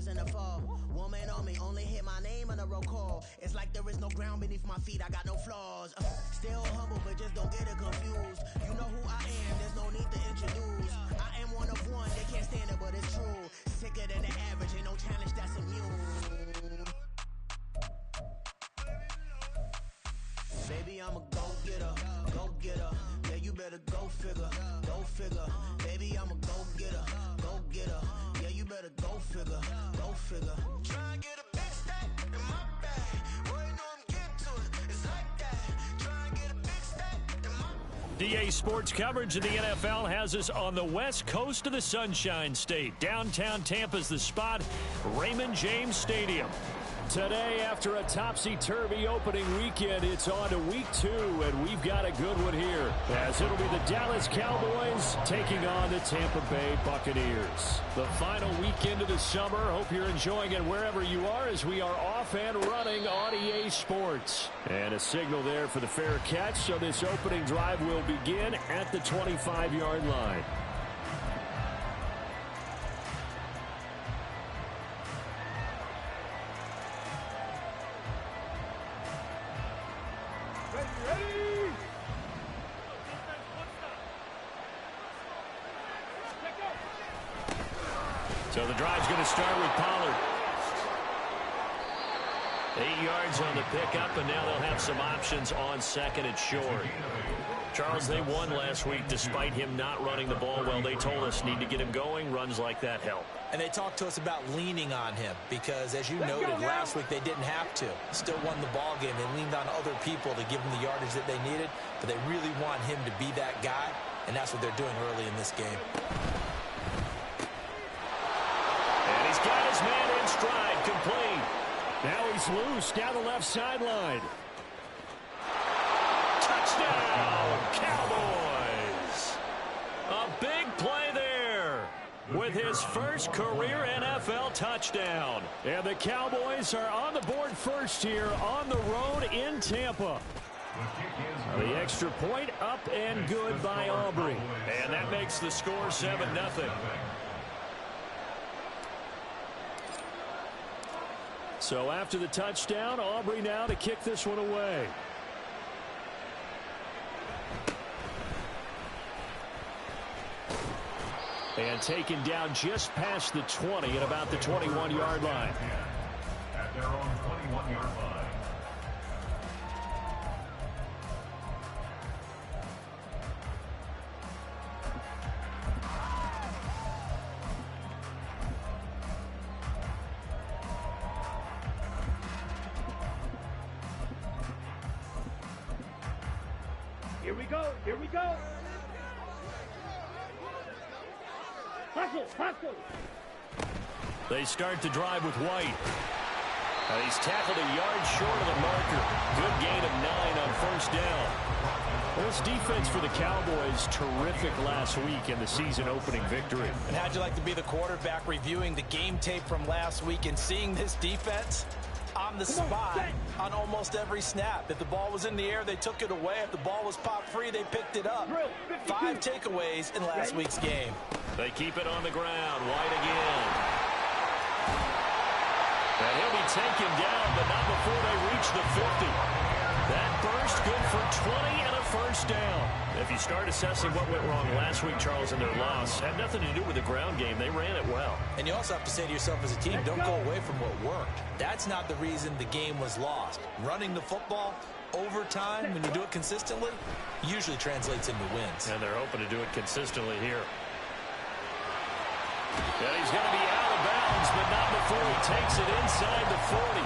in the fall. Woman on me, only hit my name on a roll call. It's like there is no ground beneath my feet, I got no flaws. Still humble, but just don't get it confused. You know who I am, there's no need to introduce. I am one of one, they can't stand it, but it's true. Sicker than the average, ain't no challenge that's immune. Baby, I'm a go-getter, go-getter. Yeah, you better go figure, go figure. Baby, I'm a go-getter, go-getter. Yeah, you better go figure, go figure. Try and get a big stack in my bag. Boy, you know I'm getting to it, it's like that. Try and get a big stack in my DA Sports coverage of the NFL has us on the west coast of the Sunshine State. Downtown Tampa's the spot, Raymond James Stadium. Today, after a topsy-turvy opening weekend, it's on to week 2, and we've got a good one here, as it'll be the Dallas Cowboys taking on the Tampa Bay Buccaneers. The final weekend of the summer. Hope you're enjoying it wherever you are, as we are off and running on EA Sports. And a signal there for the fair catch, so this opening drive will begin at the 25-yard line. So the drive's going to start with Pollard. 8 yards on the pickup, and now they'll have some options on second and short. Charles, they won last week despite him not running the ball well. They told us need to get him going. Runs like that help. And they talked to us about leaning on him because, as you noted, last week they didn't have to. Still won the ball game. They leaned on other people to give them the yardage that they needed, but they really want him to be that guy, and that's what they're doing early in this game. He's got his man in stride, complete. Now he's loose down the left sideline. Touchdown, Cowboys. A big play there with his first career NFL touchdown. And the Cowboys are on the board first here on the road in Tampa. The extra point up and good by Aubrey. And that makes the score 7-0. So after the touchdown, Aubrey now to kick this one away. And taken down just past the 20 at about the 21-yard line. At their own 21-yard line. Here we go. Here we go. Hustle, hustle. They start the drive with White. He's tackled a yard short of the marker. Good gain of 9 on first down. This defense for the Cowboys, terrific last week in the season-opening victory. And how'd you like to be the quarterback reviewing the game tape from last week and seeing this defense on the spot on almost every snap? If the ball was in the air, they took it away. If the ball was popped free, they picked it up. 5 takeaways in last week's game. They keep it on the ground. White again. And he'll be taken down, but not before they reach the 50. That burst good for 20 and a first down. If you start assessing what went wrong last week, Charles, in their loss, had nothing to do with the ground game. They ran it well. And you also have to say to yourself as a team, don't go away from what worked. That's not the reason the game was lost. Running the football over time, when you do it consistently, usually translates into wins. And they're hoping to do it consistently here. And he's going to be out of bounds, but not before he takes it inside the 40.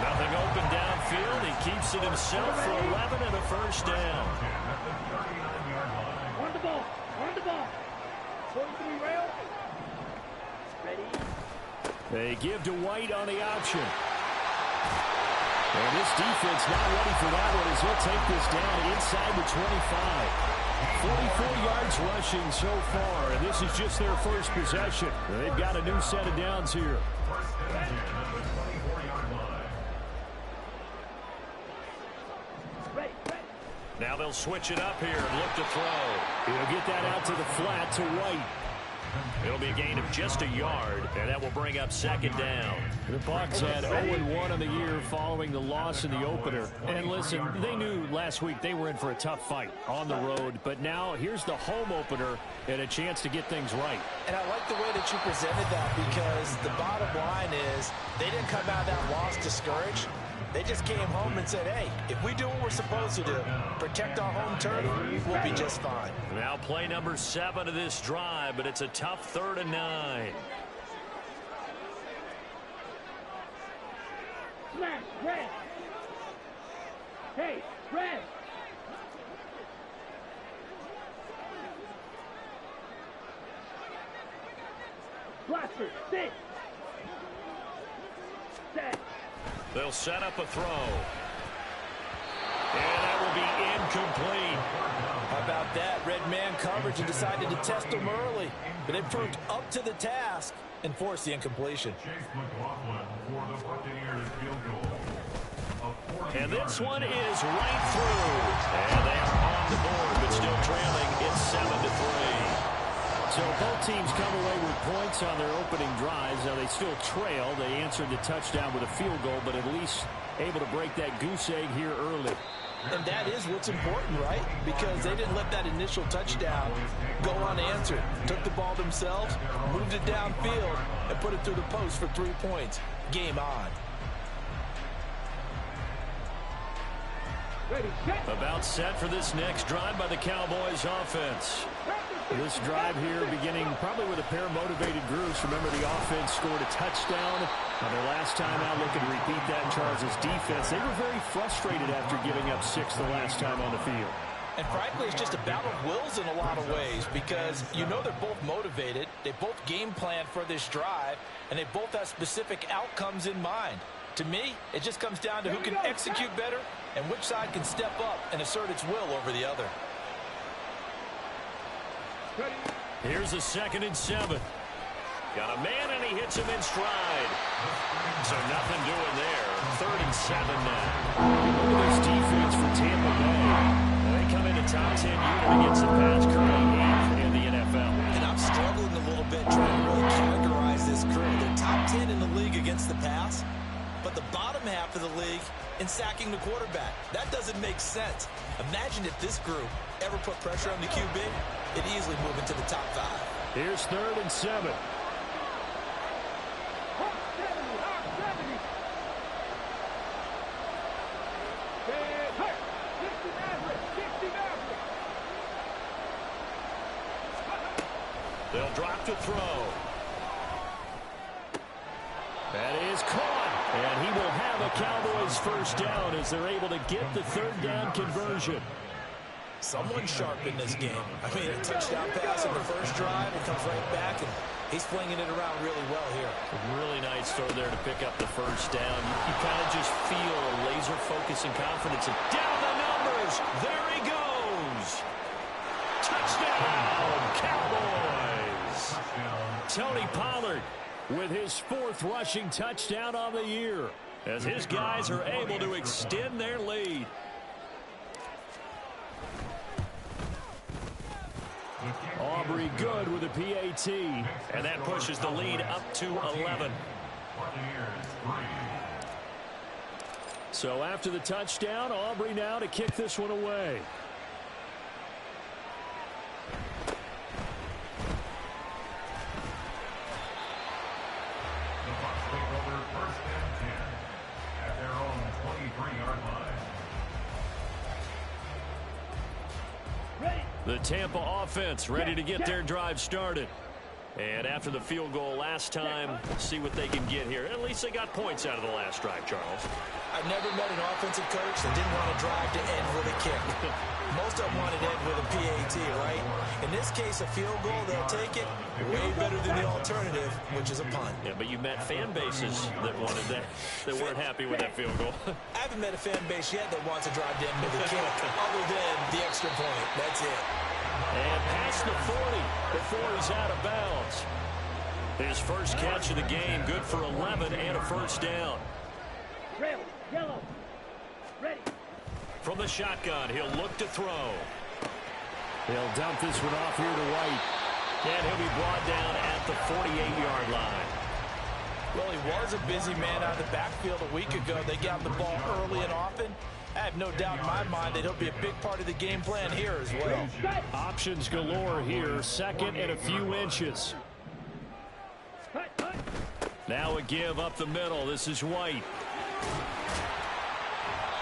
Nothing open downfield. He keeps it himself for 11 and a first down. On the ball. On the ball. 43 rail. Ready. They give to White on the option. And this defense not ready for that one as he'll take this down inside the 25. 44 yards rushing so far, and this is just their first possession. They've got a new set of downs here. Now they'll switch it up here and look to throw. He'll get that out to the flat to White. It'll be a gain of just a yard, and that will bring up second down. The Bucs had 0-1 on the year following the loss in the opener. And listen, they knew last week they were in for a tough fight on the road, but now here's the home opener and a chance to get things right. And I like the way that you presented that, because the bottom line is they didn't come out of that loss discouraged. They just came home and said, hey, if we do what we're supposed to do, protect our home turf, we'll be just fine. Now play number 7 of this drive, but it's a tough 3rd and 9. Smash, red. Hey, red. Blaster, sit. Set. They'll set up a throw. And that will be incomplete. How about that? Red man coverage and decided to test them early. But they proved up to the task and forced the incompletion. And this one is right through. And they are on the board, but still trailing. It's 7-3. So both teams come away with points on their opening drives. Now they still trail. They answered the touchdown with a field goal, but at least able to break that goose egg here early. And that is what's important, right? Because they didn't let that initial touchdown go unanswered. Took the ball themselves, moved it downfield, and put it through the post for 3 points. Game on. Ready, set. About set for this next drive by the Cowboys offense. This drive here beginning probably with a pair of motivated groups. Remember, the offense scored a touchdown. Now their last time out, looking to repeat that in Charles' defense. They were very frustrated after giving up 6 the last time on the field. And frankly, it's just a battle of wills in a lot of ways, because you know they're both motivated. They both game plan for this drive, and they both have specific outcomes in mind. To me, it just comes down to who can execute better and which side can step up and assert its will over the other. Here's a 2nd and 7. Got a man, and he hits him in stride. So nothing doing there. 3rd and 7 now. Look at this defense for Tampa Bay. They come in a top 10 unit against the pass, currently 8th in the NFL. And I'm struggling a little bit trying to really categorize this crew. They're top 10 in the league against the pass, but the bottom half of the league in sacking the quarterback. That doesn't make sense. Imagine if this group ever put pressure on the QB, it'd easily move into the top 5. Here's 3rd and 7. They'll drop to throw. That is caught. And he will have a Cowboys first down as they're able to get the 3rd down conversion. Someone sharp in this game. I mean, a touchdown pass in the first drive, it comes right back, and he's flinging it around really well here. A really nice throw there to pick up the first down. You kind of just feel a laser focus and confidence. And down the numbers. There he goes. Touchdown, Cowboys. Tony Pollard with his 4th rushing touchdown on the year, as his guys are able to extend their lead. Aubrey good with a PAT, and that pushes the lead up to 11. So after the touchdown, Aubrey now to kick this one away. The Bucs take over 1st and 10 at their own 23-yard line. The Tampa offense ready to get their drive started. And after the field goal last time, see what they can get here. At least they got points out of the last drive, Charles. I've never met an offensive coach that didn't want to drive to end with a kick. Most of them wanted to end with a PAT, right? In this case, a field goal, they'll take it. Way better than the alternative, which is a punt. Yeah, but you met fan bases that wanted that, that weren't happy with that field goal. I haven't met a fan base yet that wants to drive to end with a kick, other than the extra point. That's it. And past the 40 before he's out of bounds. His first catch of the game, good for 11 and a first down. Red, yellow, ready. From the shotgun, he'll look to throw. He'll dump this one off here to White. And he'll be brought down at the 48-yard line. Well, he was a busy man out of the backfield a week ago. They got the ball early and often. I have no doubt in my mind that he'll be a big part of the game plan here as well. Options galore here. Second and a few inches. Now a give up the middle. This is White.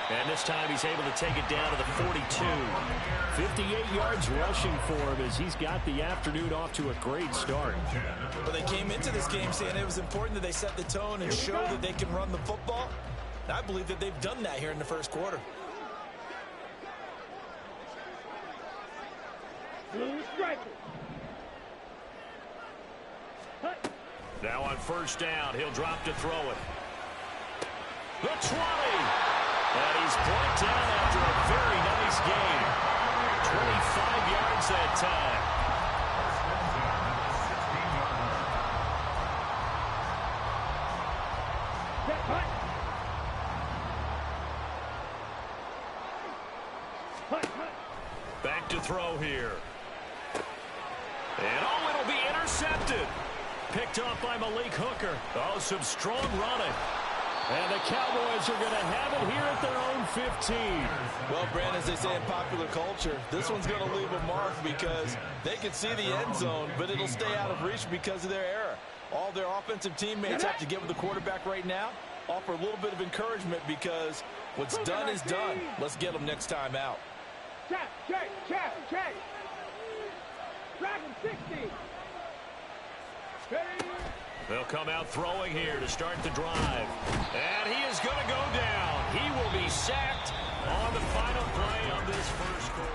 And this time he's able to take it down to the 42. 58 yards rushing for him as he's got the afternoon off to a great start. Well, they came into this game saying it was important that they set the tone and show that they can run the football. And I believe that they've done that here in the first quarter. Blue striker. Now on first down, he'll drop to throw it. The 20. And he's brought down after a very nice game. 25 yards that time. Back to throw here. And oh, it'll be intercepted. Picked off by Malik Hooker. Oh, some strong running. And the Cowboys are going to have it here at their own 15. Well, Brandon, as they say in popular culture, this one's going to leave a mark because they can see the end zone, but it'll stay out of reach because of their error. All their offensive teammates have to get with the quarterback right now, offer a little bit of encouragement because what's done is done. Let's get them next time out. Check. Dragon 60. They'll come out throwing here to start the drive. And he is going to go down. He will be sacked on the final play of this first quarter.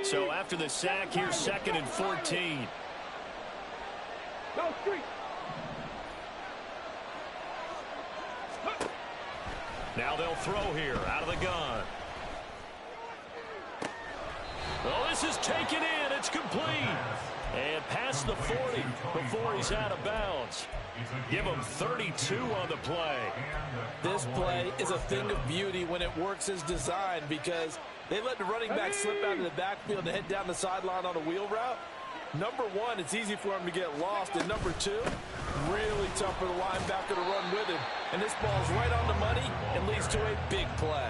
So after the sack, here's 2nd and 14. No street. Now they'll throw here out of the gun. Well, this is taken in. It's complete. And past the 40 before he's out of bounds. Give him 32 on the play. This play is a thing of beauty when it works as designed because they let the running back slip out of the backfield and head down the sideline on a wheel route. Number one, it's easy for him to get lost. And number two, really tough for the linebacker to run with him. And this ball's right on the money and leads to a big play.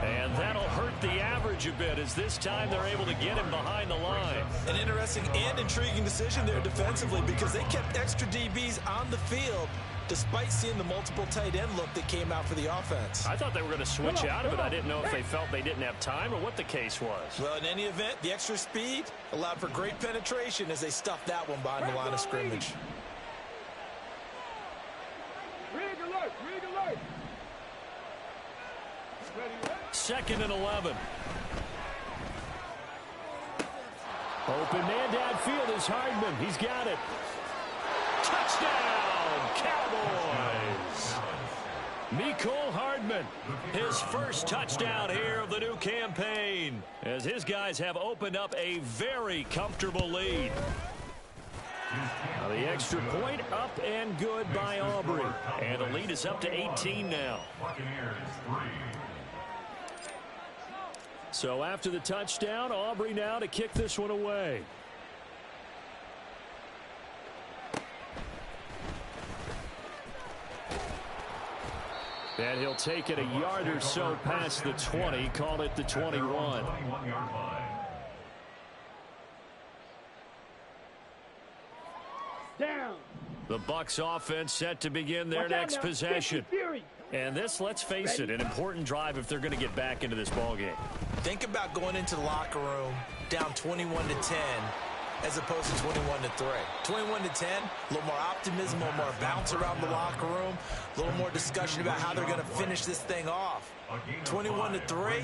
And that'll hurt the average a bit as this time they're able to get him behind the line. An interesting and intriguing decision there defensively because they kept extra DBs on the field despite seeing the multiple tight end look that came out for the offense. I thought they were going to switch out of it. I didn't know if they felt they didn't have time or what the case was. Well, in any event, the extra speed allowed for great penetration as they stuffed that one behind the line of scrimmage. Rig alert. 2nd and 11. Open man downfield is Hardman. He's got it. Touchdown, Cowboys. Mecole Hardman, his first touchdown here of the new campaign, as his guys have opened up a very comfortable lead. Now the extra point up and good by Aubrey. And the lead is up to 18 now. So after the touchdown, Aubrey now to kick this one away. And he'll take it a yard or so past the 20, call it the 21. Down. The Bucs offense set to begin their next possession. And this, let's face it, an important drive if they're going to get back into this ballgame. Think about going into the locker room down 21-10 as opposed to 21-3. 21-10, a little more optimism, a little more bounce around the locker room, a little more discussion about how they're going to finish this thing off. 21-3,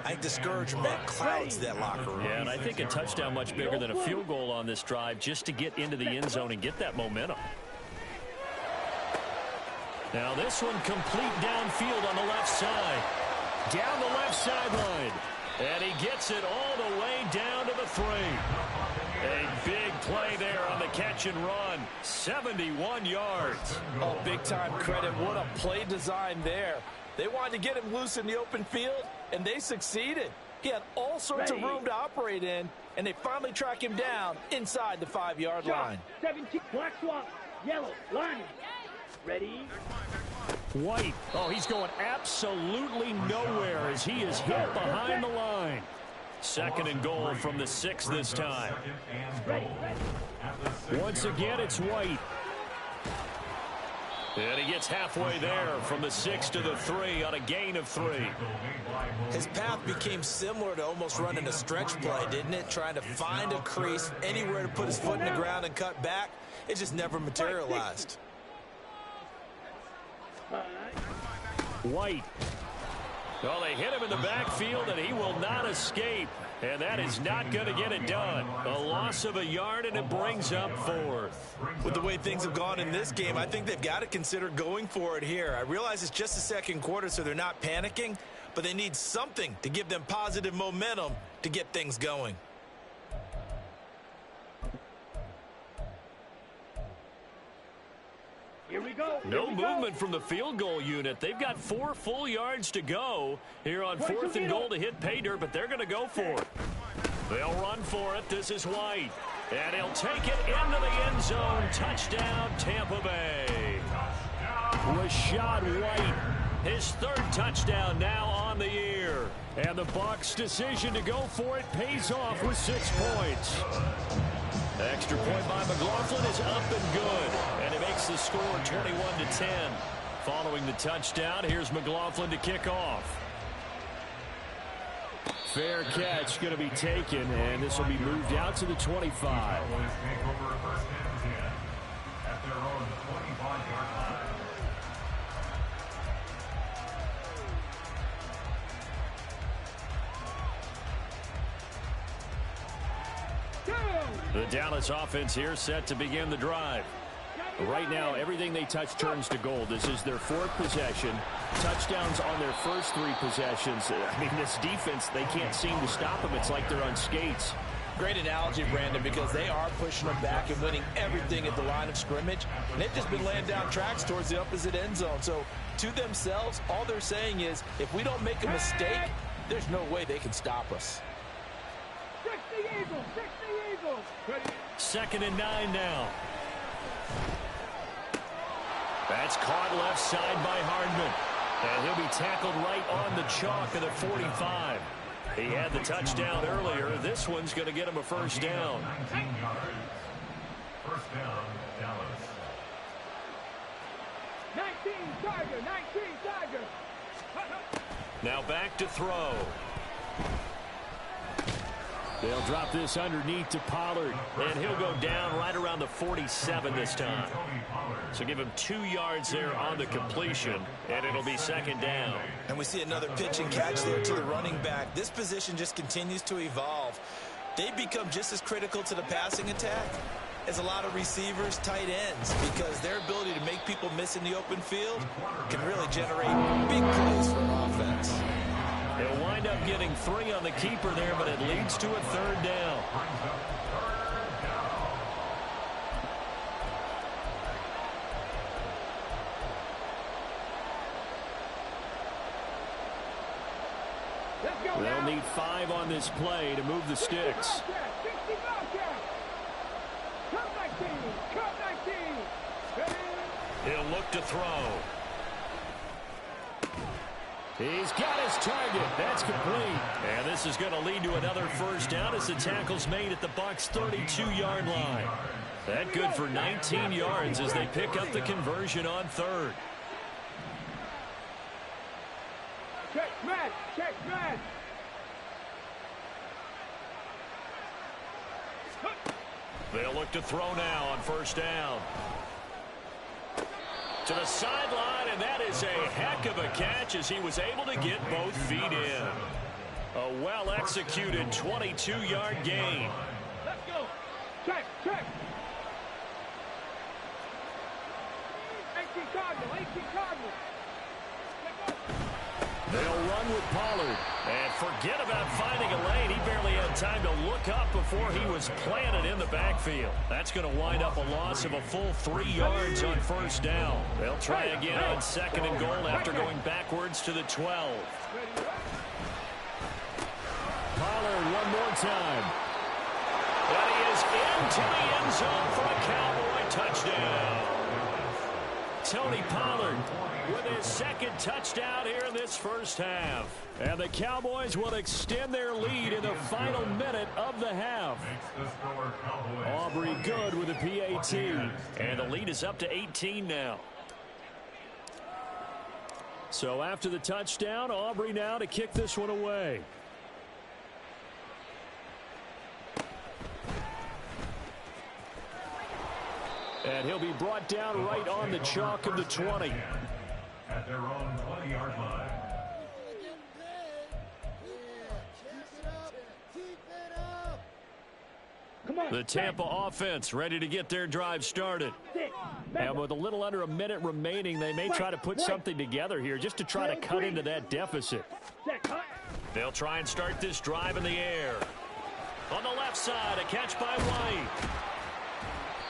I think discouragement clouds that locker room. Yeah, and I think a touchdown much bigger than a field goal on this drive just to get into the end zone and get that momentum. Now this one complete downfield on the left side. Down the left sideline. And he gets it all the way down to the 3. A big play there on the catch and run. 71 yards. Oh, big time credit. What a play design there. They wanted to get him loose in the open field, and they succeeded. He had all sorts of room to operate in, and they finally track him down inside the 5-yard line. 17, black swap, yellow, line. Ready? White. Oh, he's going absolutely nowhere as he is hit behind the line. Second and goal from the 6 this time. Ready. Once again, it's White. And he gets halfway there from the 6 to the 3 on a gain of 3. His path became similar to almost running a stretch play, didn't it? Trying to find a crease, anywhere to put his foot in the ground and cut back. It just never materialized. White. Well, they hit him in the backfield, and he will not escape. And that is not going to get it done. A loss of a yard, and it brings up 4th. With the way things have gone in this game, I think they've got to consider going for it here. I realize it's just the second quarter, so they're not panicking, but they need something to give them positive momentum to get things going. Here we go. No movement from the field goal unit. They've got 4 full yards to go here on 4th and goal to hit pay dirt, but they're going to go for it. They'll run for it. This is White. And he'll take it into the end zone. Touchdown, Tampa Bay. Rashad White, his 3rd touchdown now on the year. And the Bucs' decision to go for it pays off with 6 points. Extra point by McLaughlin is up and good. And it makes the score 21-10. Following the touchdown, here's McLaughlin to kick off. Fair catch going to be taken, and this will be moved out to the 25. The Dallas offense here set to begin the drive. Right now, everything they touch turns to gold. This is their 4th possession. Touchdowns on their first 3 possessions. I mean, this defense, they can't seem to stop them. It's like they're on skates. Great analogy, Brandon, because they are pushing them back and winning everything at the line of scrimmage. And they've just been laying down tracks towards the opposite end zone. So, to themselves, all they're saying is, if we don't make a mistake, there's no way they can stop us. 60 Eagles, 60 Eagles. Ready? 2nd and 9 now. That's caught left side by Hardman. And he'll be tackled right on the chalk of the 45. He had the touchdown earlier. This one's going to get him a first down. 19 yards. First down, Dallas. 19 Tiger, 19 Tiger. Now back to throw. They'll drop this underneath to Pollard, and he'll go down right around the 47 this time. So give him 2 yards there on the completion, and it'll be 2nd down. And we see another pitch and catch there to the running back. This position just continues to evolve. They've become just as critical to the passing attack as a lot of receivers, tight ends, because their ability to make people miss in the open field can really generate big plays for an offense. He'll wind up getting 3 on the keeper there, but it leads to a 3rd down. They'll need 5 on this play to move the sticks. He'll look to throw. He's got his target. That's complete. And this is going to lead to another first down as the tackle's made at the Bucs' 32-yard line. That good for 19 yards as they pick up the conversion on 3rd. Check, man. Check, man. They'll look to throw now on first down. To the sideline, and that is a heck of a catch as he was able to get both feet in. A well-executed 22-yard gain. Let's go. Check, check. 18 Cardinal, 18 Cardinal. They'll run with Pollard. And forget about finding a lane. He barely had time to look up before he was planted in the backfield. That's going to wind up a loss of a full 3 yards on first down. They'll try again on second and goal after going backwards to the 12. Pollard one more time. And he is into the end zone for a Cowboy touchdown. Tony Pollard with his second touchdown here in this first half. And the Cowboys will extend their lead in the final minute of the half. Aubrey good with a PAT. And the lead is up to 18 now. So after the touchdown, Aubrey now to kick this one away. And he'll be brought down right on the chalk of the 20. At their own 20-yard line. The Tampa offense ready to get their drive started. And with a little under a minute remaining, they may try to put something together here just to try to cut into that deficit. They'll try and start this drive in the air. On the left side, a catch by White.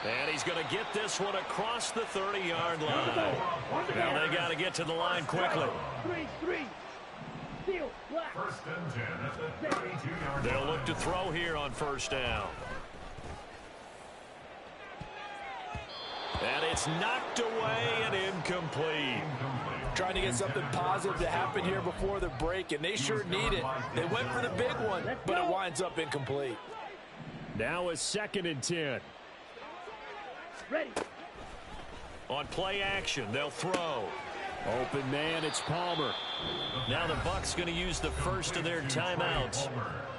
And he's going to get this one across the 30-yard line. Now they got to get to the line quickly. First and 10 at the 32-yard line. They'll look to throw here on first down. And it's knocked away and incomplete. Trying to get something positive to happen here before the break, and they sure need it. They went for the big one, but it winds up incomplete. Now a second and 10. Ready. On play action, they'll throw. Open man, it's Palmer. Now the Bucs going to use the first of their timeouts,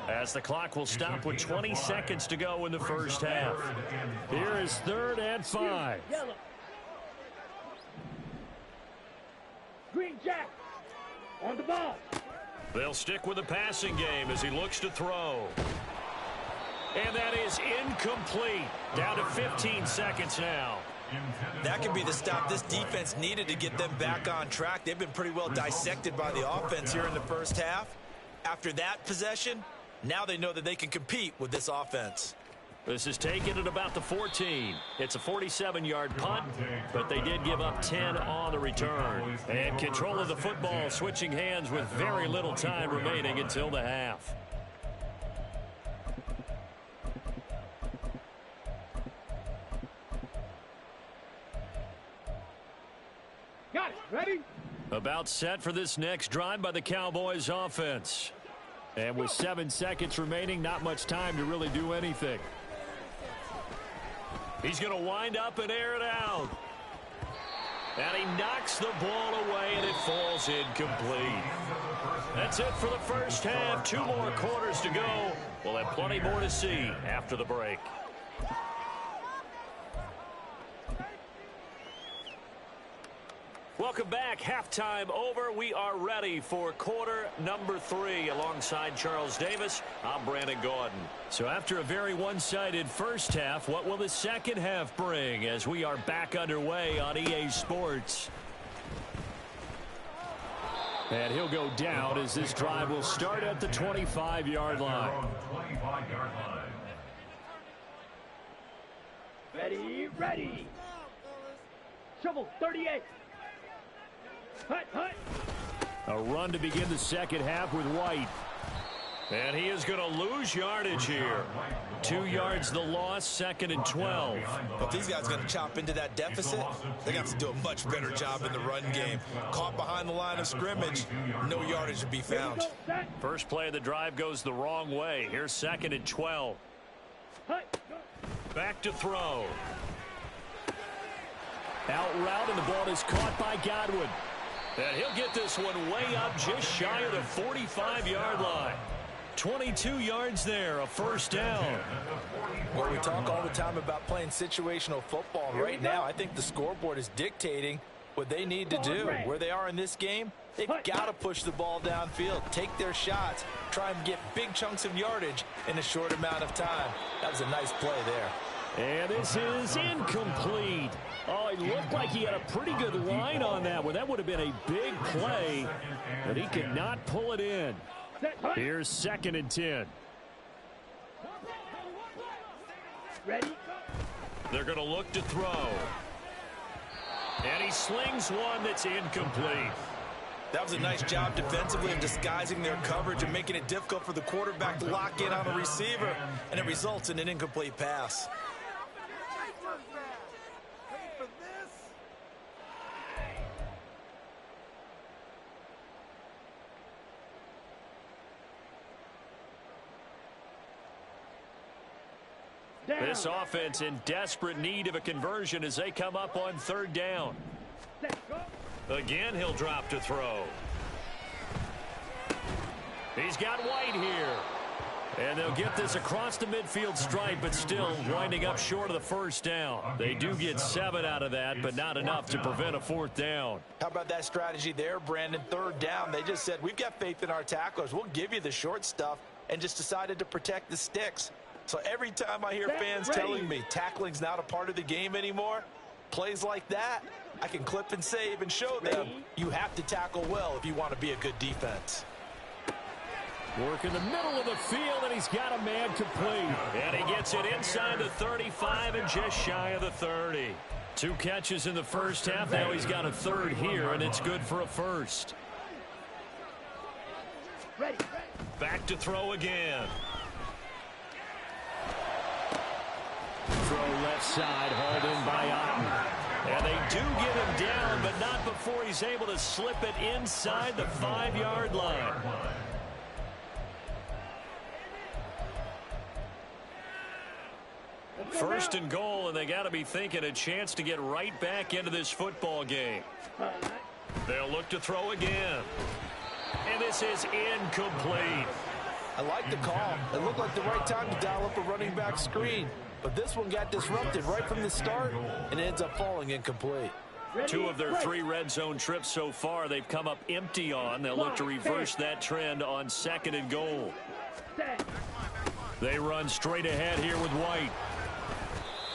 as the clock will stop with 20 seconds to go in the first half. Here is 3rd and 5. Yellow. Green Jack. On the ball. They'll stick with the passing game as he looks to throw. And that is incomplete. Down to 15 seconds now. That could be the stop this defense needed to get them back on track. They've been pretty well dissected by the offense here in the first half. After that possession, now they know that they can compete with this offense. This is taken at about the 14. It's a 47-yard punt, but they did give up 10 on the return. And control of the football switching hands with very little time remaining until the half. Got it. Ready? About set for this next drive by the Cowboys offense. And with 7 seconds remaining, not much time to really do anything. He's going to wind up and air it out. And he knocks the ball away, and it falls incomplete. That's it for the first half. 2 more quarters to go. We'll have plenty more to see after the break. Welcome back. Halftime over. We are ready for quarter number 3. Alongside Charles Davis, I'm Brandon Gaudin. So after a very one-sided first half, what will the second half bring as we are back underway on EA Sports? And he'll go down as this drive will start at the 25-yard line. Ready, ready. Shovel 38. Hut, hut. A run to begin the second half with White. And he is going to lose yardage here. 2 yards the loss, 2nd and 12. But these guys are going to chop into that deficit. They're going to have to do a much better job in the run game. Caught behind the line of scrimmage, no yardage to be found. First play of the drive goes the wrong way. Here's 2nd and 12. Back to throw. Out route, and the ball is caught by Godwin. And he'll get this one way up just shy of the 45-yard line. 22 yards there, a first down. Well, we talk all the time about playing situational football. Right now, I think the scoreboard is dictating what they need to do. Where they are in this game, they've got to push the ball downfield, take their shots, try and get big chunks of yardage in a short amount of time. That was a nice play there. And this is incomplete. Oh, he looked like he had a pretty good line on that one. That would have been a big play, but he could not pull it in. Here's 2nd and 10. Ready? They're going to look to throw. And he slings one that's incomplete. That was a nice job defensively of disguising their coverage and making it difficult for the quarterback to lock in on a receiver, and it results in an incomplete pass. This offense in desperate need of a conversion as they come up on third down. Again, he'll drop to throw. He's got White here. And they'll get this across the midfield stripe, but still winding up short of the first down. They do get 7 out of that, but not enough to prevent a fourth down. How about that strategy there, Brandon? Third down, they just said, we've got faith in our tacklers. We'll give you the short stuff, and just decided to protect the sticks. So every time I hear fans telling me tackling's not a part of the game anymore, plays like that, I can clip and save and show them you have to tackle well if you want to be a good defense. Work in the middle of the field, and he's got a man complete. And he gets it inside the 35 and just shy of the 30. 2 catches in the first half. Now he's got a third here, and it's good for a first. Back to throw again. Throw left side, hauled in by Otten. And they do get him down, but not before he's able to slip it inside the 5-yard line. First and goal, and they got to be thinking a chance to get right back into this football game. They'll look to throw again. And this is incomplete. I like the call. It looked like the right time to dial up a running back screen. But this one got disrupted right from the start, and it ends up falling incomplete. 2 of their 3 red zone trips so far they've come up empty on. They'll look to reverse that trend on second and goal. They run straight ahead here with White.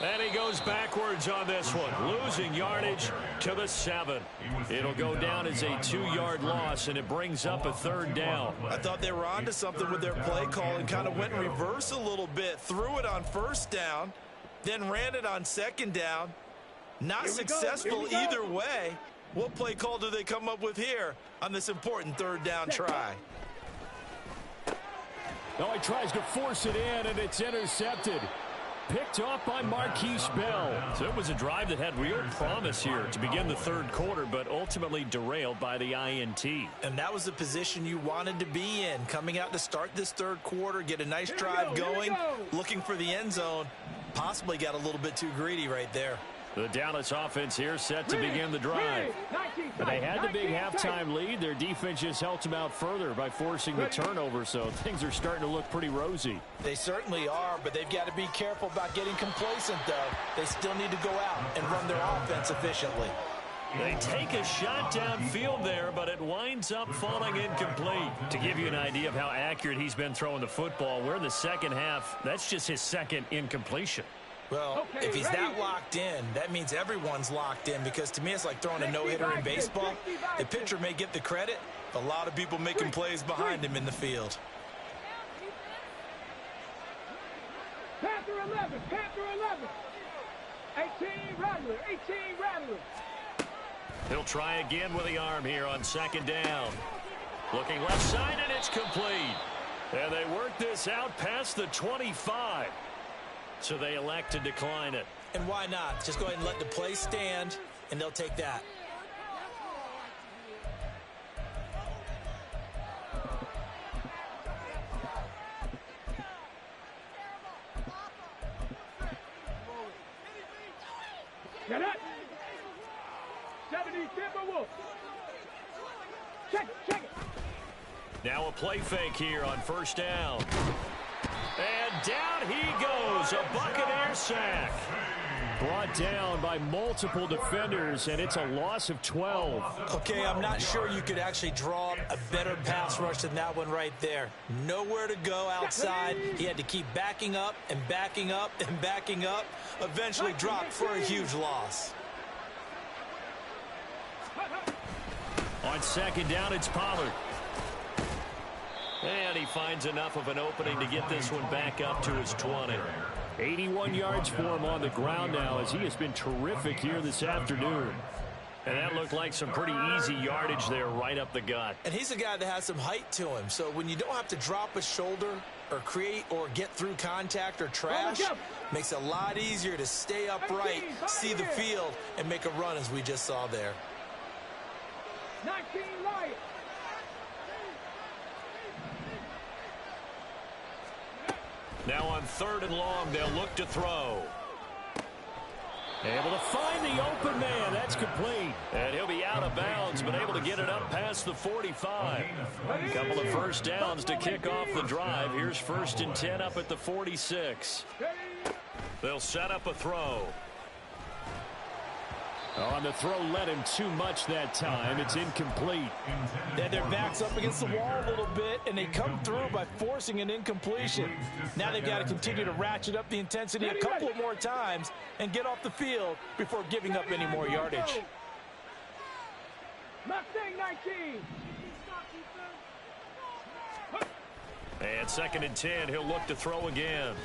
And he goes backwards on this one, losing yardage to the 7. It'll go down as a 2-yard loss, and it brings up a third down. I thought they were onto something with their play call and kind of went in reverse a little bit. Threw it on first down, then ran it on second down. Not successful either way. What play call do they come up with here on this important third down try? No, he tries to force it in, and it's intercepted. Picked off by Marquise Bell. So it was a drive that had real promise here to begin the third quarter, but ultimately derailed by the INT. And that was the position you wanted to be in, coming out to start this third quarter, get a nice drive going, looking for the end zone. Possibly got a little bit too greedy right there. The Dallas offense here set to begin the drive. But they had the big halftime lead. Their defense just helped them out further by forcing the turnover, so things are starting to look pretty rosy. They certainly are, but they've got to be careful about getting complacent, though. They still need to go out and run their offense efficiently. They take a shot downfield there, but it winds up falling incomplete. To give you an idea of how accurate he's been throwing the football, we're in the second half. That's just his second incompletion. Well, if he's that locked in, that means everyone's locked in, because to me it's like throwing a no-hitter in baseball. The pitcher may get the credit, but a lot of people making plays behind him in the field. Panther 11, Panther 11. 18 Rattler, 18 Rattler. He'll try again with the arm here on second down. Looking left side, and it's complete. And they work this out past the 25. So they elect to decline it. And why not? Just go ahead and let the play stand, and they'll take that. Get it. 70 Timberwolves. Check it. Now a play fake here on first down. And down he goes, a Buccaneer sack. Brought down by multiple defenders, and it's a loss of 12. Okay, I'm not sure you could actually draw up a better pass rush than that one right there. Nowhere to go outside. He had to keep backing up and backing up and backing up. Eventually dropped for a huge loss. On second down, it's Pollard. And he finds enough of an opening to get this one back up to his 20. 81 yards for him on the ground now, as he has been terrific here this afternoon. And that looked like some pretty easy yardage there right up the gut. And he's a guy that has some height to him. So when you don't have to drop a shoulder or create or get through contact or trash, makes it a lot easier to stay upright, see the field, and make a run as we just saw there. 19 Lions. Now on 3rd and long, they'll look to throw. Able to find the open man. That's complete. And he'll be out of bounds, but able to get it up past the 45. A couple of first downs to kick off the drive. Here's 1st and 10 up at the 46. They'll set up a throw. On the throw, led him too much that time. It's incomplete. And their backs up against the wall a little bit, and they come through by forcing an incompletion. Now they've got to continue to ratchet up the intensity a couple of more times and get off the field before giving up any more yardage. Mustang 19. And 2nd and 10, he'll look to throw again.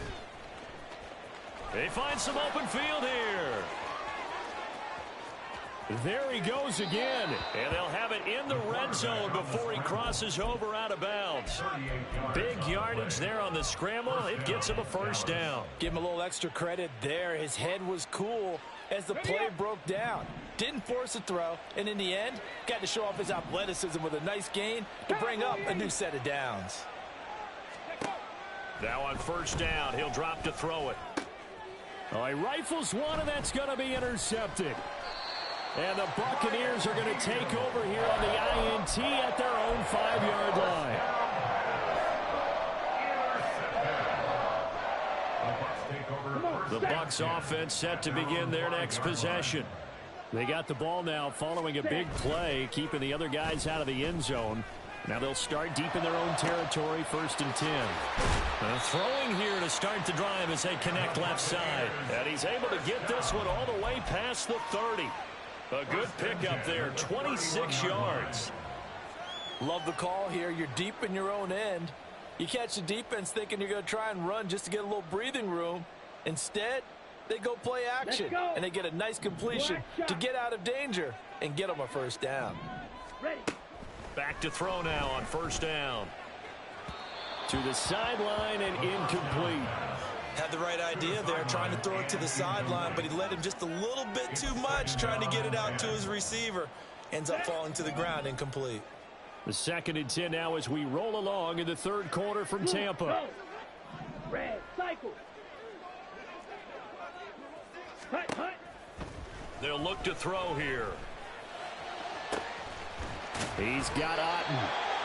They find some open field here. There he goes again, and they'll have it in the red zone before he crosses over out of bounds. Big yardage there on the scramble. It gets him a 1st down. Give him a little extra credit there. His head was cool as the play broke down. Didn't force a throw, and in the end, got to show off his athleticism with a nice gain to bring up a new set of downs. Now on 1st down, he'll drop to throw it. Oh, he rifles one, and that's going to be intercepted. And the Buccaneers are going to take over here on the INT at their own 5-yard line. The Bucs offense set to begin their next possession. They got the ball now following a big play, keeping the other guys out of the end zone. Now they'll start deep in their own territory, 1st and 10. Throwing here to start the drive as they connect left side. And he's able to get this one all the way past the 30. A good pickup there, 26 yards. Love the call here. You're deep in your own end. You catch the defense thinking you're going to try and run just to get a little breathing room. Instead, they go play action, and they get a nice completion to get out of danger and get them a 1st down. Ready. Back to throw now on 1st down. To the sideline and incomplete. Had the right idea there, trying to throw it to the sideline, but he led him just a little bit too much, trying to get it out to his receiver. Ends up falling to the ground, incomplete. The 2nd and 10 now as we roll along in the 3rd quarter from Tampa. Red cycle. Hut, hut. They'll look to throw here. He's got Otten.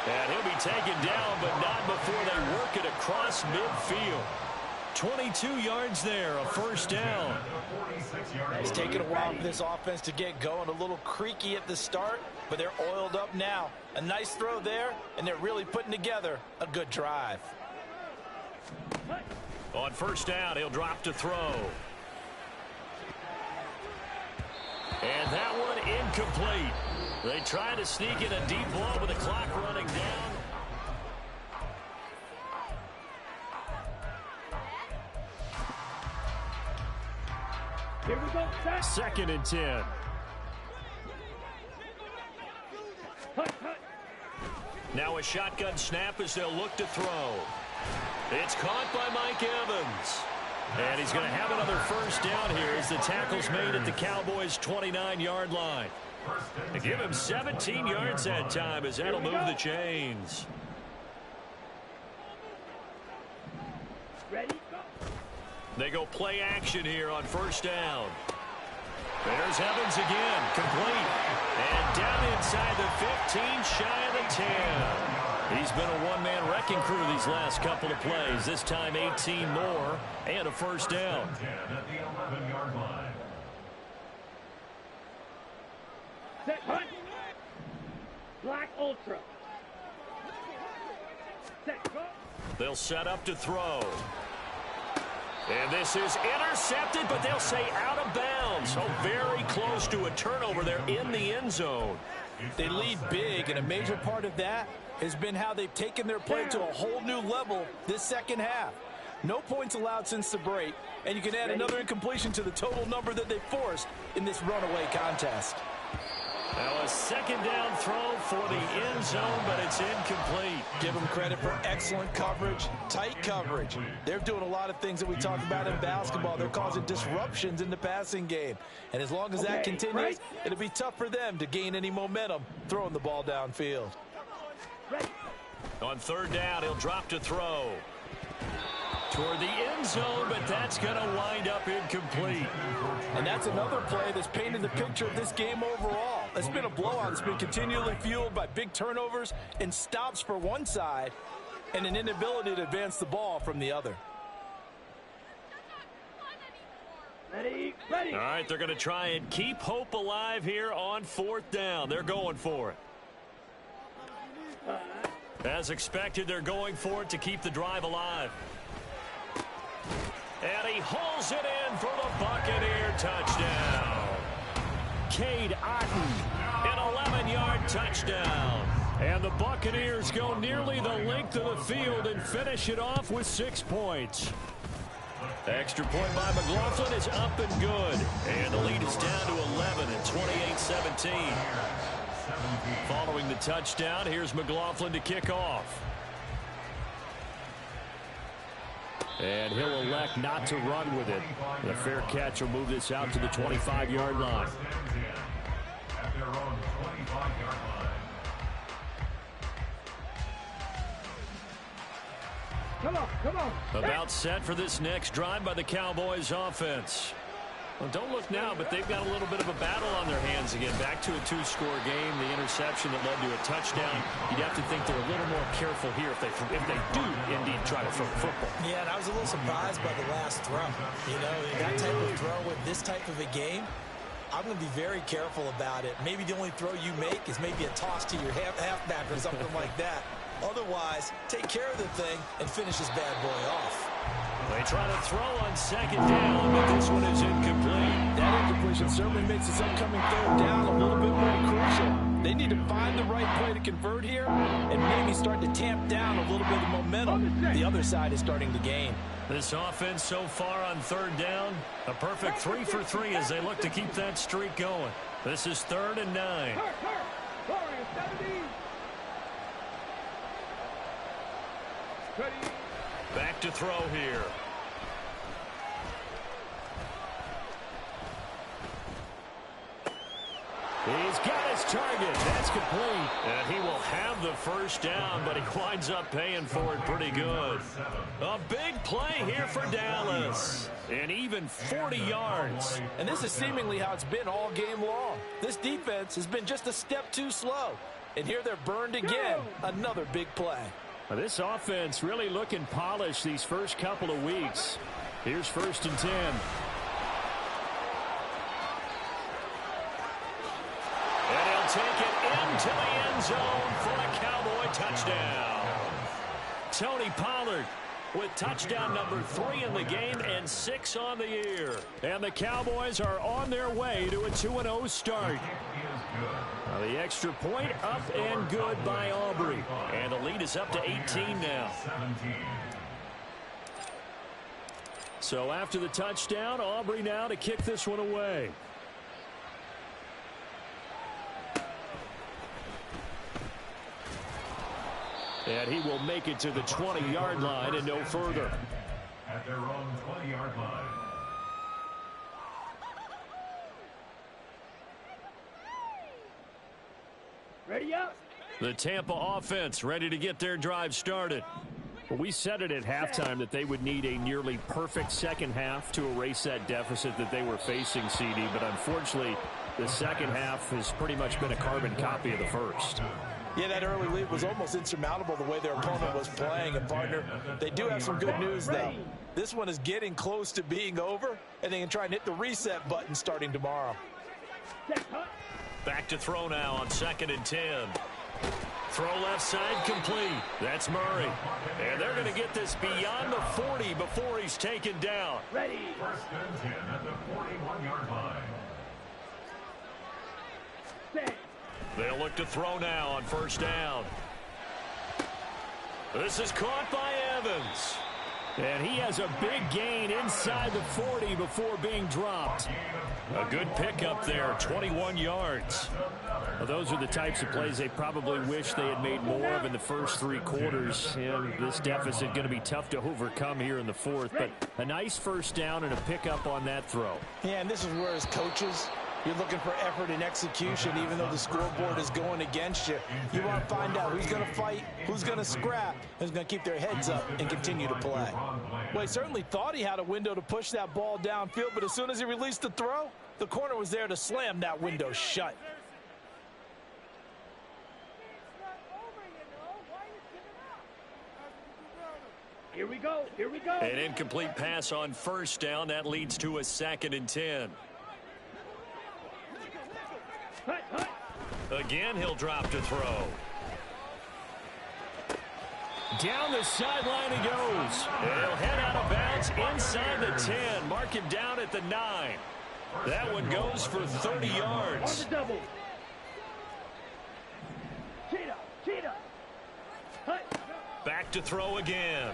And he'll be taken down, but not before they work it across midfield. 22 yards there, a 1st down. It's taken a while for this offense to get going. A little creaky at the start, but they're oiled up now. A nice throw there, and they're really putting together a good drive. On 1st down, he'll drop to throw. And that one incomplete. They try to sneak in a deep ball with the clock running down. Here we go. 2nd and 10. Hut, hut. Now a shotgun snap as they'll look to throw. It's caught by Mike Evans. And he's going to have another 1st down here as the tackle's made at the Cowboys' 29-yard line. They give him 17 yards that time as that'll move the chains. Ready, go. They go play action here on 1st down. There's Evans again, complete. And down inside the 15, shy of the 10. He's been a one-man wrecking crew these last couple of plays. This time 18 more and a 1st down. At the 11-yard line. Set, hunt. Black Ultra. Set, go. They'll set up to throw. And this is intercepted, but they'll say out of bounds. So very close to a turnover there in the end zone. They lead big, and a major part of that has been how they've taken their play to a whole new level this second half. No points allowed since the break, and you can add another incompletion to the total number that they forced in this runaway contest. Now a second down throw for the end zone, but it's incomplete. Give them credit for excellent coverage, tight coverage. They're doing a lot of things that we talk about in basketball. They're causing disruptions in the passing game. And as long as that continues, it'll be tough for them to gain any momentum throwing the ball downfield. On third down, he'll drop to throw. Toward the end zone, but that's going to wind up incomplete. And that's another play that's painted the picture of this game overall. It's been a blowout that's been continually fueled by big turnovers and stops for one side and an inability to advance the ball from the other. Ready. All right, they're going to try and keep hope alive here on fourth down. They're going for it. As expected, they're going for it to keep the drive alive. And he hauls it in for the Buccaneer touchdown. Cade Otton, an 11-yard touchdown. And the Buccaneers go nearly the length of the field and finish it off with 6 points. Extra point by McLaughlin is up and good. And the lead is down to 11 at 28-17. Following the touchdown, here's McLaughlin to kick off. And he'll elect not to run with it. The fair catch will move this out to the 25-yard line. At their own 25-yard line. Come on. About set for this next drive by the Cowboys offense. Well, don't look now, but they've got a little bit of a battle on their hands again. Back to a 2-score game. The interception that led to a touchdown. You'd have to think they're a little more careful here if they do indeed try to throw the football. Yeah, and I was a little surprised by the last throw. You know, that type of throw with this type of a game, I'm going to be very careful about it. Maybe the only throw you make is maybe a toss to your halfback or something like that. Otherwise, take care of the thing and finish this bad boy off. They try to throw on second down, but this one is incomplete. That incompletion certainly makes this upcoming third down a little bit more crucial. They need to find the right play to convert here and maybe start to tamp down a little bit of momentum the other side is starting to gain. This offense so far on third down, a perfect 3 for 3 as they look to keep that streak going. This is 3rd and 9. Back to throw here. He's got his target. That's complete. And he will have the first down, but he winds up paying for it pretty good. A big play here for Dallas. And even 40 yards. And this is seemingly how it's been all game long. This defense has been just a step too slow. And here they're burned again. Another big play. Well, this offense really looking polished these first couple of weeks. Here's 1st and 10. And he'll take it into the end zone for a Cowboy touchdown. Tony Pollard with touchdown number 3 in the game and 6 on the year. And the Cowboys are on their way to a 2-0 start. The extra point up and good by Aubrey. And the lead is up to 18 now. So after the touchdown, Aubrey now to kick this one away. And he will make it to the 20-yard line and no further. At their own 20-yard line. Ready up. The Tampa offense ready to get their drive started. Well, we said it at halftime that they would need a nearly perfect second half to erase that deficit that they were facing, CD. But unfortunately, the second half has pretty much been a carbon copy of the first. Yeah, that early lead was almost insurmountable the way their opponent was playing. And, partner, they do have some good news, though. This one is getting close to being over, and they can try and hit the reset button starting tomorrow. Back to throw now on 2nd and 10. Throw left side complete. That's Murray. And they're going to get this beyond the 40 before he's taken down. Ready. 1st and 10 at the 41-yard line. Set. They'll look to throw now on 1st down. This is caught by Evans. And he has a big gain inside the 40 before being dropped. A good pickup there, 21 yards. Well, those are the types of plays they probably wish they had made more of in the first 3 quarters. And this deficit going to be tough to overcome here in the 4th. But a nice first down and a pickup on that throw. Yeah, and this is where as coaches, you're looking for effort and execution, even though the scoreboard is going against you. You want to find out who's going to fight, who's going to scrap, who's going to keep their heads up and continue to play. Well, he certainly thought he had a window to push that ball downfield, but as soon as he released the throw, the corner was there to slam that window shut. Here we go. Here we go. An incomplete pass on first down. That leads to a 2nd and 10. Again, he'll drop to throw. Down the sideline he goes. He'll head out of bounds inside the 10. Mark him down at the 9. That one goes for 30 yards. On the double. Cheetah. Back to throw again.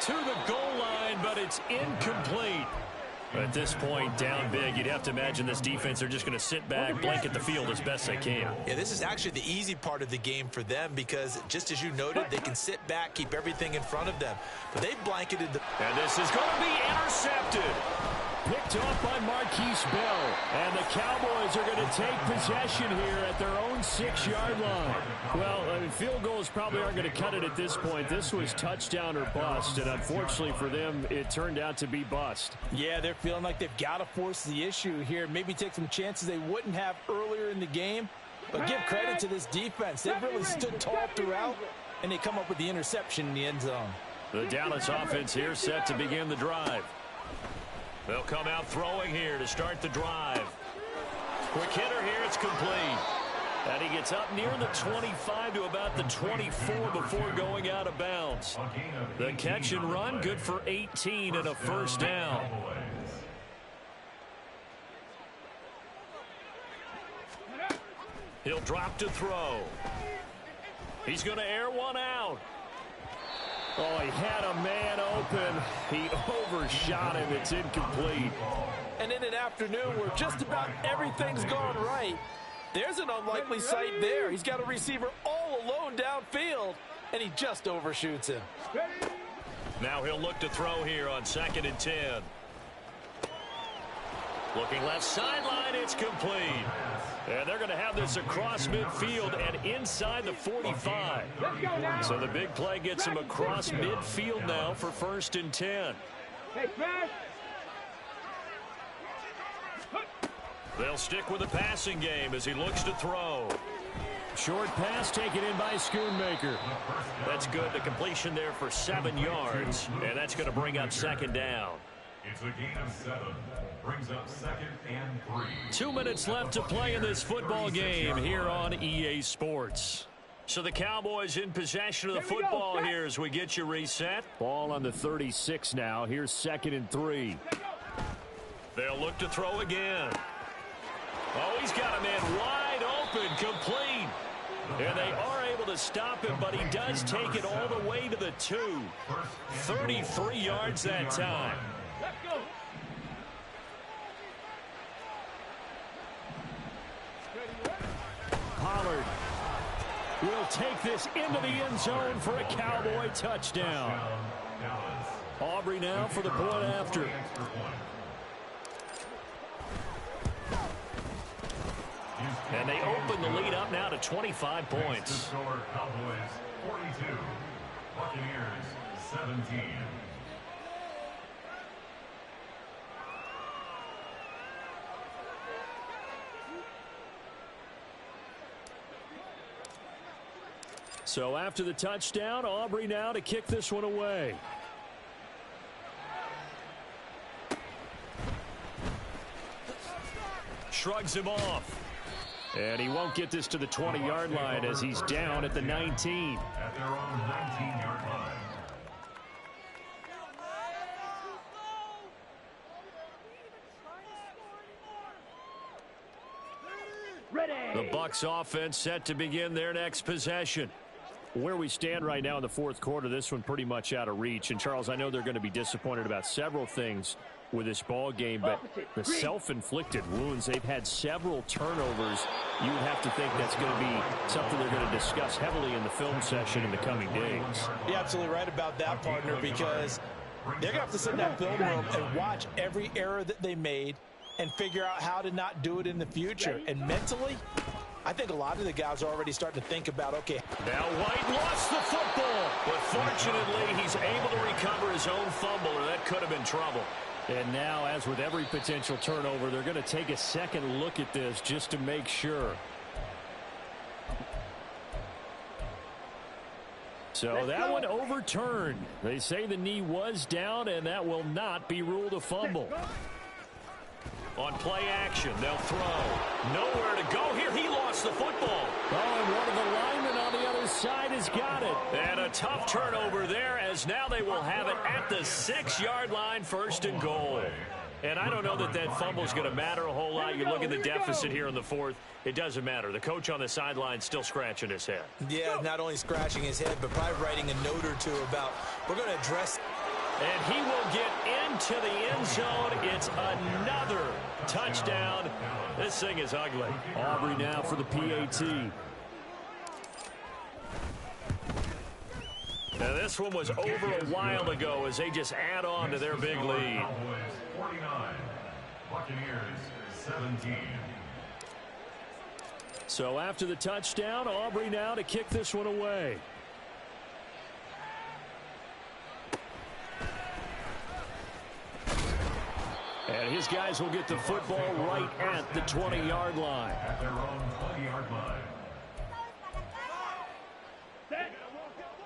To the goal line, but it's incomplete. At this point, down big, you'd have to imagine this defense are just going to sit back, blanket the field as best they can. Yeah, this is actually the easy part of the game for them because, just as you noted, they can sit back, keep everything in front of them. But they blanketed the... And this is going to be intercepted. Picked off by Marquise Bell. And the Cowboys are going to take possession here at their own 6-yard line. Well, field goals probably aren't going to cut it at this point. This was touchdown or bust, and unfortunately for them, it turned out to be bust. Yeah, they're feeling like they've got to force the issue here. Maybe take some chances they wouldn't have earlier in the game. But give credit to this defense. They've really stood tall throughout, and they come up with the interception in the end zone. The Dallas offense here set to begin the drive. They'll come out throwing here to start the drive. Quick hitter here, it's complete. And he gets up near the 25 to about the 24 before going out of bounds. The catch and run, good for 18 and a first down. He'll drop to throw. He's going to air one out. Oh, he had a man open. He overshot him. It's incomplete. And in an afternoon where just about everything's gone right, there's an unlikely sight there. He's got a receiver all alone downfield, and he just overshoots him. Now he'll look to throw here on 2nd and 10. Looking left sideline, it's complete. And they're going to have this across midfield and inside the 45. So the big play gets him across midfield now for 1st and 10. They'll stick with the passing game as he looks to throw. Short pass taken in by Schoonmaker. That's good. The completion there for 7 yards. And that's going to bring up 2nd down. It's a gain of 7. Brings up 2nd and 3. 2 minutes left to play in this football game here on EA Sports. So the Cowboys in possession of the football here as we get you reset. Ball on the 36 now. Here's 2nd and 3. They'll look to throw again. Oh, he's got a man wide open, complete. And they are able to stop him, but he does take it all the way to the 2. 33 yards that time. Let's go. Pollard will take this into the end zone for a Cowboy touchdown. Aubrey now for the point after. And they open the lead up now to 25 points. Cowboys 42, Buccaneers 17. So after the touchdown, Aubrey now to kick this one away. Shrugs him off. And he won't get this to the 20-yard line as he's down at the 19. At their own 19-yard line. The Bucs offense set to begin their next possession. Where we stand right now in the fourth quarter, this one pretty much out of reach. And, Charles, I know they're going to be disappointed about several things with this ball game, but the self-inflicted wounds, they've had several turnovers. You would have to think that's going to be something they're going to discuss heavily in the film session in the coming days. You're absolutely right about that, partner, because they're going to have to sit in that film room and watch every error that they made and figure out how to not do it in the future. And mentally, I think a lot of the guys are already starting to think about, okay. Now White lost the football, but fortunately he's able to recover his own fumble, or that could have been trouble. And now, as with every potential turnover, they're going to take a second look at this just to make sure. So that one overturned. They say the knee was down, and that will not be ruled a fumble. On play action, they'll throw. Nowhere to go here. He lost the football. Oh, and one of the linemen on the other side has got it. And a tough turnover there, as now they will have it at the 6-yard line, 1st and goal. And I don't know that that fumble is going to matter a whole lot. You look at the deficit here in the fourth. It doesn't matter. The coach on the sideline still scratching his head. Yeah, not only scratching his head, but probably writing a note or two about, we're going to address. And he will get into the end zone. It's another touchdown. This thing is ugly. Aubrey now for the PAT. Now this one was over a while ago as they just add on to their big lead. 49, Buccaneers 17. So after the touchdown, Aubrey now to kick this one away. And his guys will get the football right at the 20-yard line. At their own 20-yard line.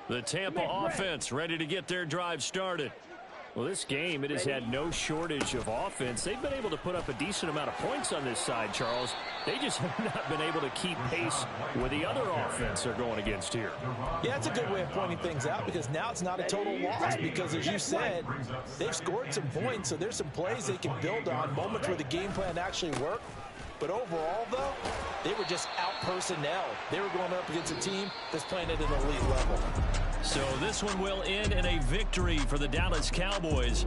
The Tampa offense ready to get their drive started. Well, this game, it has had no shortage of offense. They've been able to put up a decent amount of points on this side, Charles. They just have not been able to keep pace with the other offense they're going against here. Yeah, that's a good way of pointing things out, because now it's not a total loss, because as you said, they've scored some points, so there's some plays they can build on, moments where the game plan actually worked. But overall, though, they were just out personnel. They were going up against a team that's playing at an elite level. So this one will end in a victory for the Dallas Cowboys.